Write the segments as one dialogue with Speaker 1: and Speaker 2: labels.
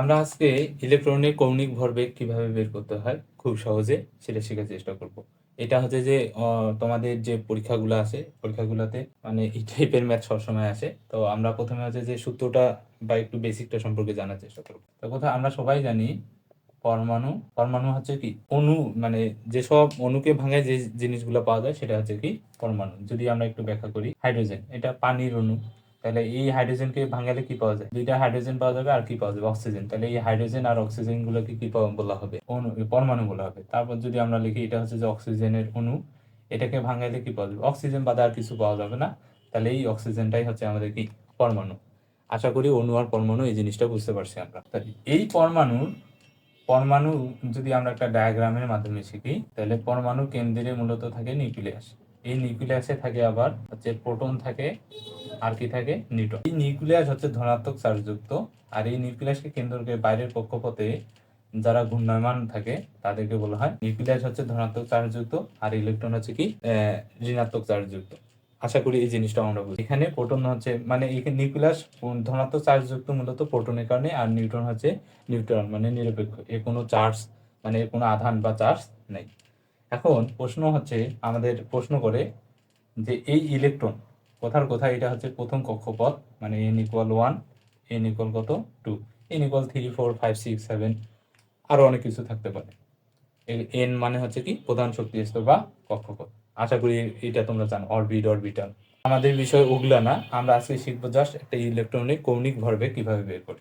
Speaker 1: আমরা আজকে ইলেকট্রনের কৌণিক ভরবেগ কিভাবে বের করতে হয় খুব সহজে সেটা শেখার চেষ্টা করব। এটা হচ্ছে যে তোমাদের যে পরীক্ষাগুলো আছে পরীক্ষাগুলোতে মানে এই টাইপের ম্যাথ সবসময় আসে। তো আমরা প্রথমে হচ্ছে যে সূত্রটা বা একটু বেসিকটা সম্পর্কে জানার চেষ্টা করব। তো কথা আমরা সবাই জানি পরমাণু পরমাণু হচ্ছে কি অণু, মানে যেসব অণুকে ভাঙায় যে জিনিসগুলো পাওয়া যায় সেটা হচ্ছে কি পরমাণু। যদি আমরা একটু ব্যাখ্যা করি, হাইড্রোজেন এটা পানির অণু, তাহলে এই হাইড্রোজেনকে ভাঙালে কি পাওয়া যায়? দুইটা হাইড্রোজেন পাওয়া যাবে, আর কি পাওয়া যাবে? অক্সিজেন। তাহলে এই হাইড্রোজেন আর অক্সিজেন গুলোকে কি বলা হবে? অণু, পরমাণু বলা হবে। তারপর যদি আমরা লিখি এটা হচ্ছে যে অক্সিজেনের অণু, এটাকে ভাঙাইলে কি পাওয়া যাবে? অক্সিজেন বাদে আর কিছু পাওয়া যাবে না। তাহলে এই অক্সিজেনটাই হচ্ছে আমাদের কি পরমাণু। আশা করি অণু আর পরমাণু এই জিনিসটা বুঝতে পারছি আমরা। এই পরমাণুর পরমাণু যদি আমরা একটা ডায়াগ্রামের মাধ্যমে শিখি, তাহলে পরমাণু কেন্দ্রে মূলত থাকে নিউক্লিয়াস। এই নিউক্লিয়াসে থাকে আবার হচ্ছে প্রোটন থাকে, আর কি থাকে? নিউট্রন। এই নিউক্লিয়াস হচ্ছে ধনাত্মক চার্জযুক্ত, আর এই নিউক্লিয়াসকে কেন্দ্র করে বাইরের কক্ষপথে যারা ঘূর্ণায়মান থাকে তাদেরকে বলা হয় নিউক্লিয়াস হচ্ছে ধনাত্মক চার্জযুক্ত, আর ইলেকট্রন হচ্ছে কি ঋণাত্মক চার্জযুক্ত। আশা করি এই জিনিসটা আমরা বুঝি। এখানে প্রোটন হচ্ছে মানে এখানে নিউক্লিয়াস ধনাত্মক চার্জযুক্ত মূলত প্রোটনের কারণে, আর নিউট্রন হচ্ছে নিউট্রন মানে নিরপেক্ষ, এর কোনো চার্জ মানে এর কোনো আধান বা চার্জ নেই। এখন প্রশ্ন হচ্ছে, আমাদের প্রশ্ন করে যে এই ইলেকট্রন কোথার কোথায়, এটা হচ্ছে প্রথম কক্ষপথ, মানে n=1, n= কত 2, n=3 4 5 6 7, আরো অনেক কিছু থাকতে পারে। এন মানে হচ্ছে কি প্রধান শক্তি স্তর বা কক্ষপথ। আশা করি এটা তোমরা জানো, অরবিট অরবিটাল। আমাদের বিষয় ওগুলা না, আমরা আজকে শিখবো জাস্ট একটা ইলেকট্রনের কৌণিক ভরবেগ কিভাবে বের করে।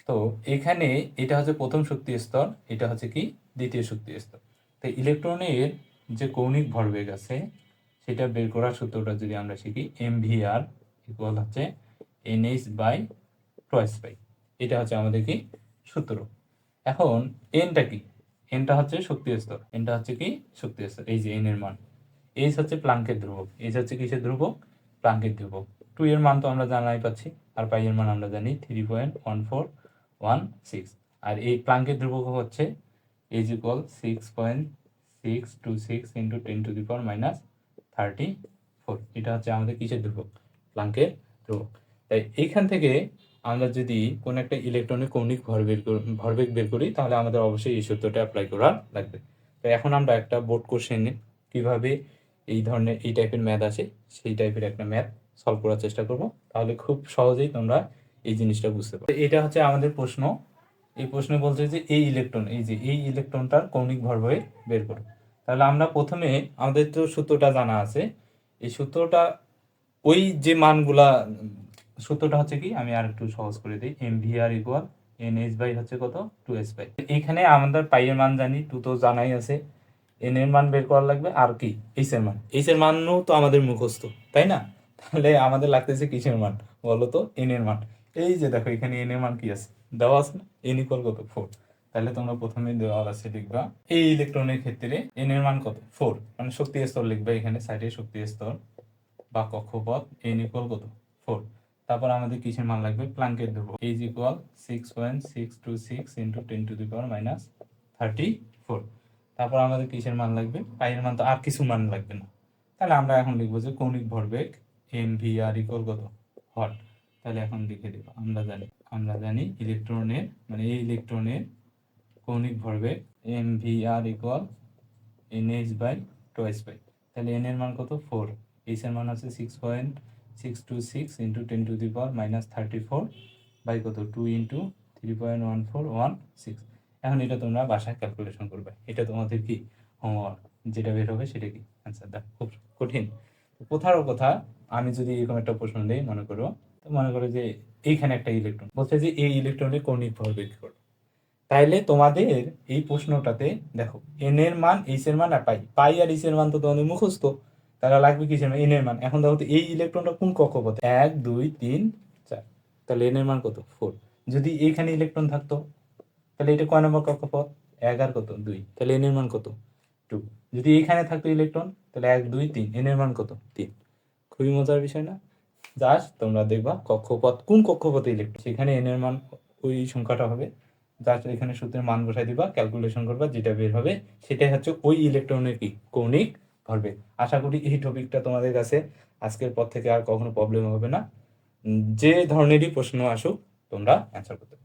Speaker 1: তো এখানে এটা হচ্ছে প্রথম শক্তি স্তর, এটা হচ্ছে কি দ্বিতীয় শক্তি স্তর। তো ইলেকট্রনের যে কৌণিক ভরবেগ আছে সেটা বের করার সূত্রটা যদি আমরা শিখি, mvr ইকুয়াল হচ্ছে nh/2π। এটা হচ্ছে আমাদের কি সূত্র। এখন এনটা কি? এনটা হচ্ছে শক্তি স্তর, এনটা হচ্ছে কি শক্তি স্তর। এই যে এন এর মান, এইচ হচ্ছে প্লাঙ্কের ধ্রুবক, এইচ হচ্ছে কিসের ধ্রুবক? প্লাঙ্কের ধ্রুবক। 2 এর মান তো আমরা জানাই পাচ্ছি, আর পাই এর মান আমরা জানি 3.1416। আর এই প্লাঙ্কের ধ্রুবক হচ্ছে এইচ ইকুয়াল 6.626 ইন্টু 10⁻34। এটা হচ্ছে আমাদের কিসের ধ্রুবক? প্লাঙ্কের ধ্রুবক। তাই এইখান থেকে আমরা যদি কোনো একটা ইলেকট্রনের কৌণিক ভরবেগ বের করি, তাহলে আমাদের অবশ্যই এই সূত্রটা অ্যাপ্লাই করা লাগবে। তো এখন আমরা একটা বোর্ড কোশ্চেনে কিভাবে এই ধরনের এই টাইপের ম্যাথ আসে সেই টাইপের একটা ম্যাথ সলভ করার চেষ্টা করব, তাহলে খুব সহজেই তোমরা এই জিনিসটা বুঝতে পারো। এটা হচ্ছে আমাদের প্রশ্ন। এই প্রশ্নে বলছে যে এই ইলেকট্রন, এই যে এই ইলেকট্রনটার কৌণিক ভরবেগ বের করো। তাহলে আমরা প্রথমে, আমাদের তো সূত্রটা জানা আছে, এই সূত্রটা ওই যে মানগুলা, সূত্রটা হচ্ছে কি, আমি আর একটু সহজ করে দিই। mvr ইকুয়াল nh/, হচ্ছে কত 2h/। এইখানে আমাদের পাই এর মান জানি, 2 তো জানাই আছে, এন এর মান বের করা লাগবে, আর কি এইচ এর মান। এইচ এর মানও তো আমাদের মুখস্থ, তাই না? তাহলে আমাদের লাগতেছে কিসের মান বলো তো? এন এর মান। এই যে দেখো এখানে এন এর মান কি আছে, দেওয়া আছে না, এন ইকুয়াল কত 4। তাহলে তোমরা প্রথমে দেওয়া আছে লিখবা এই ইলেকট্রনের ক্ষেত্রে এন এর মান কত 4, মানে শক্তি স্তর লিখবা এখানে সাইডে, শক্তি স্তর বা কক্ষপথ এন ইকুয়াল কত 4। তারপর আমাদের কিসের মান লাগবে? প্লাঙ্কের ধ্রুবক, এইচ ইকুয়াল 6.626 ইন্টু 10⁻34। তারপর আমাদের কিসের মান লাগবে? পাই এর মান, তো আর কিছু মান লাগবে না। তাহলে আমরা এখন লিখবো যে কৌণিক ভরবেগ mvr ইকুয়াল কত হট। তাহলে এখন লিখে দেব, আমরা জানি ইলেকট্রনের, মানে এই ইলেকট্রনের কৌণিক ভরবেগ mvr ইকুয়াল nh/2h/। তাহলে n এর মান কত 4, h এর মান আছে 6.626 ইন্টু 10⁻34 বাই কত 2 ইন্টু 3.1416। এখন এটা তোমরা বাসায় ক্যালকুলেশন করবে, এটা তোমাদের কি হোমওয়ার্ক, যেটা বের হবে সেটা কি অ্যান্সার। দেখ খুব কঠিন। কোথাও কথা, আমি যদি এরকম একটা প্রশ্ন দিই, মনে করো যে এইখানে একটা ইলেকট্রন বলছে যে এই ইলেকট্রনের কৌণিক ভরবেগ করো। তাইলে তোমাদের এই প্রশ্নটাতে দেখো এন এর মান, এইচ এর মান আর পাই আর এইচ এর মান তো তোমাদের মুখস্থ। তাহলে লাগবে কিসের মান? এন এর মান। এখন দেখো তো এই ইলেকট্রনটা কোন কক্ষপথে, 1 2 3 4, তাহলে এন এর মান কত 4। যদি এইখানে ইলেকট্রন থাকতো তাহলে এটা কয় নম্বর কক্ষপথ? 1 আর কত 2, তাহলে এন এর মান কত 2। যদি এইখানে থাকতো ইলেকট্রন তাহলে 1 2 3, এন এর মান কত 3। খুবই মজার বিষয় না? জাস্ট তোমরা দেখবা কক্ষপথ, কোন কক্ষপথে ইলেকট্রন, সেখানে এন এর মান ওই সংখ্যাটা হবে। জাস্ট এখানে সূত্রের মান বসাই দিবা, ক্যালকুলেশন করবা, যেটা বের হবে সেটাই হচ্ছে ওই ইলেকট্রনের কি কৌণিক ভরবেগ। আশা করি এই টপিকটা তোমাদের কাছে আজকের পর থেকে আর কখনো প্রবলেম হবে না। যে ধরনেরই প্রশ্ন আসুক তোমরা অ্যান্সার করতে